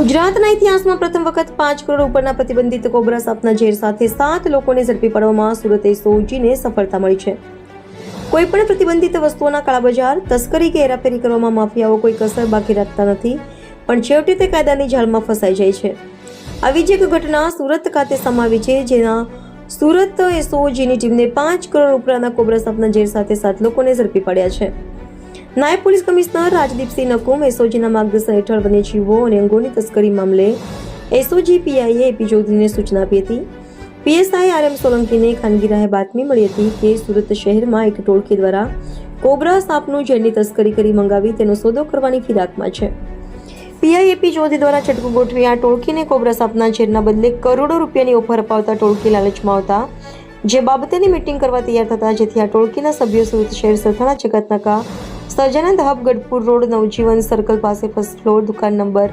ગુજરાતના ઇતિહાસમાં પ્રથમ વખત 5 કરોડ ઉપરના પ્રતિબંધિત કોબરા સાપના ઝેર સાથે 7 લોકોને ઝડપી પાડવામાં સુરત એસઓજીને સફળતા મળી છે. કોઈપણ પ્રતિબંધિત વસ્તુઓના કાળાબજાર, તસ્કરી કે હેરાફેરી કરવામાં માફિયાઓ કોઈ કસર બાકી રાખતા નથી, પણ છેવટે તે કાયદાની જાળમાં ફસાઈ જાય છે. આવી જ એક ઘટના સુરત ખાતે સામે આવી છે, જેના સુરત એસઓજીની ટીમને 5 કરોડ ઉપરના કોબરા સાપના ઝેર સાથે 7 લોકોને ઝડપી પાડ્યા છે. નાયબ પોલીસ કમિશનર રાજદીપસિંહ નકુમ એસઓજીના માર્ગદર્શન હેઠળ વન્યજીવો અને અંગોની તસ્કરી મામલે એસઓજી પીઆઈએ એપી ચૌધરીને સૂચના આપી હતી. પીએસઆઈ RM સોલંકીને ખાનગી રાહે બાતમી મળી હતી કે સુરત શહેરમાં એક ટોળકી દ્વારા કોબરા સાપનું ઝેરની તસ્કરી કરી મંગાવી તેનો સોદો કરવાની ફિરાકમાં છે. પીઆઈ એપી ચૌધરી દ્વારા ચટકું ગોઠવી આ ટોળકીને કોબરા સાપના ઝેરના બદલે કરોડો રૂપિયાની ઓફર અપાવતા ટોળકી લાલચમાં આવતા જે બાબતેની મીટિંગ કરવા તૈયાર થતા, જેથી આ ટોળકીના સભ્યો સુરત શહેર સરથાણા જગતનાકા સહજાનંદ હબ ગઢપુર રોડ નવજીવન સર્કલ પાસે ફર્સ્ટ ફ્લોર દુકાન નંબર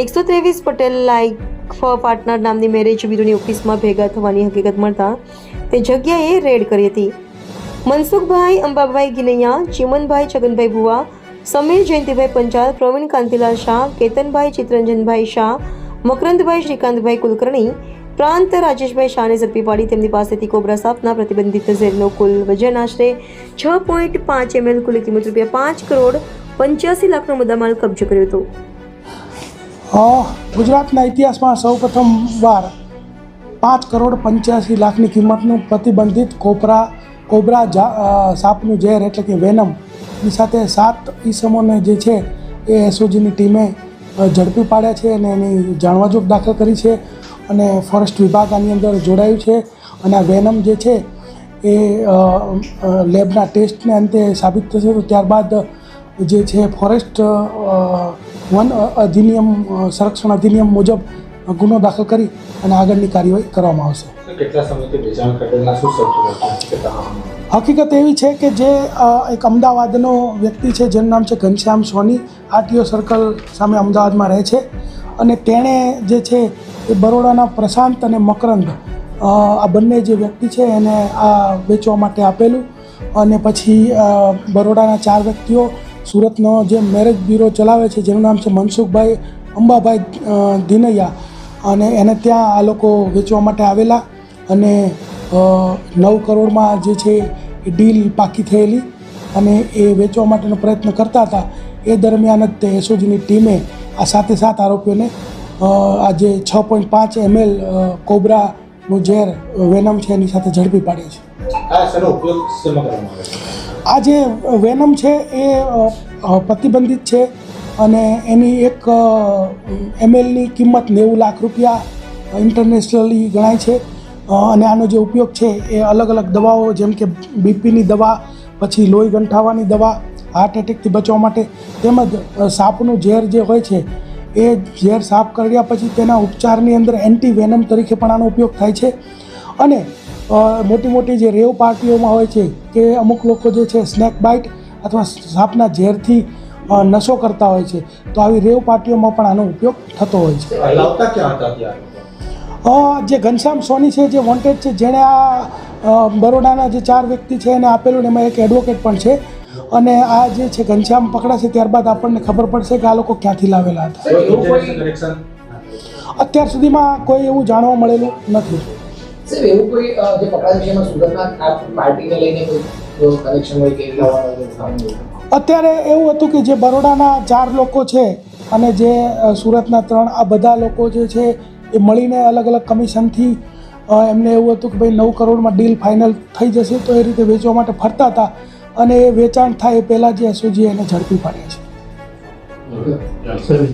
123 પટેલ લાઈક પાર્ટનર નામની મેરેજ બ્યુરોની ઓફિસમાં ભેગા થવાની હકીકત મળતા તે જગ્યાએ રેડ કરી હતી. મનસુખભાઈ અંબાભાઈ ગિનૈયા, ચીમનભાઈ છગનભાઈ ભુવા, સમીર જયંતિભાઈ પંચાલ, પ્રવીણ કાંતિલાલ શાહ, કેતનભાઈ ચિત્તરંજનભાઈ શાહ, મકરંદભાઈ શ્રીકાંતભાઈ કુલકર્ણી, પ્રાંત રાજેશભાઈ શાહને ઝડપી પાડી તેમની પાસેથી કોબરા સાપના પ્રતિબંધિત ઝેરનો કુલ વજન આશરે 6.5 ml, કુલ કિંમત ₹5 કરોડ 85 લાખનો મુદ્દામાલ કબજે કર્યો હતો. ગુજરાતના ઇતિહાસમાં સૌપ્રથમ વાર 5 કરોડ 85 લાખની કિંમતનું પ્રતિબંધિત કોબરા સાપનું ઝેર એટલે કે વેનમની સાથે 7 ઈસમોને જે છે એ એસઓજીની ટીમે ઝડપી પાડ્યા છે અને એની જાણવાજોગ દાખલ કરી છે અને ફોરેસ્ટ વિભાગ આની અંદર જોડાયું છે. અને આ વેનમ જે છે એ લેબના ટેસ્ટને અંતે સાબિત થશે તો ત્યારબાદ જે છે ફોરેસ્ટ વન અધિનિયમ સંરક્ષણ અધિનિયમ મુજબ ગુનો દાખલ કરી અને આગળની કાર્યવાહી કરવામાં આવશે. કેટલા સમયથી વેચાણ કરેલા શું હકીકત એવી છે કે જે એક અમદાવાદનો વ્યક્તિ છે જેનું નામ છે ઘનશ્યામ સોની, આરટીઓ સર્કલ સામે અમદાવાદમાં રહે છે અને તેણે જે છે એ બરોડાના પ્રશાંત અને મકરંદ આ બંને જે વ્યક્તિ છે એને આ વેચવા માટે આપેલું અને પછી બરોડાના 4 વ્યક્તિઓ સુરતનો જે મેરેજ બ્યુરો ચલાવે છે જેનું નામ છે મનસુખભાઈ અંબાભાઈ દિનૈયા અને એને ત્યાં આ લોકો વેચવા માટે આવેલા અને 9 કરોડમાં જે છે એ ડીલ પાકી થયેલી અને એ વેચવા માટેનો પ્રયત્ન કરતા હતા. એ દરમિયાન જ તે એસઓજીની ટીમે આ 7 આરોપીઓને આ જે 6.5 ml કોબરાનું ઝેર વેનમ છે એની સાથે ઝડપી પાડે છે. આ જે વેનમ છે એ પ્રતિબંધિત છે અને એની 1 mlની કિંમત 90 લાખ રૂપિયા ઇન્ટરનેશનલી ગણાય છે અને આનો જે ઉપયોગ છે એ અલગ અલગ દવાઓ જેમ કે બીપીની દવા, પછી લોહી ગંઠાવાની દવા, હાર્ટ એટેકથી બચવા માટે તેમજ સાપનું ઝેર જે હોય છે એ ઝેર સાફ કર્યા પછી તેના ઉપચારની અંદર એન્ટી વેનમ તરીકે પણ આનો ઉપયોગ થાય છે. અને મોટી જે રેવ પાર્ટીઓમાં હોય છે કે અમુક લોકો જે છે સ્નેક બાઇટ અથવા સાપના ઝેરથી નશો કરતા હોય છે, તો આવી રેવ પાર્ટીઓમાં પણ આનો ઉપયોગ થતો હોય છે. જે ઘનશ્યામ સોની છે જે વોન્ટેડ છે, જેણે આ બરોડાના જે 4 વ્યક્તિ છે એને આપેલું ને એમાં એક એડવોકેટ પણ છે અને આ જે છે ઘનશ્યામ પકડાશે ત્યારબાદ આપણને ખબર પડશે કે આ લોકો ક્યાંથી લાવેલા હતા. અત્યાર સુધીમાં કોઈ એવું જાણવા મળેલું નથી. અત્યારે એવું હતું કે જે બરોડાના 4 લોકો છે અને જે સુરતના 3 આ બધા લોકો જે છે એ મળીને અલગ અલગ કમિશનથી એમને એવું હતું કે ભાઈ 9 કરોડમાં ડીલ ફાઇનલ થઈ જશે, તો એ રીતે વેચવા માટે ફરતા હતા અને એ વેચાણ થાય એ પહેલાં જે એસઓજી એને ઝડપી પાડ્યા છે.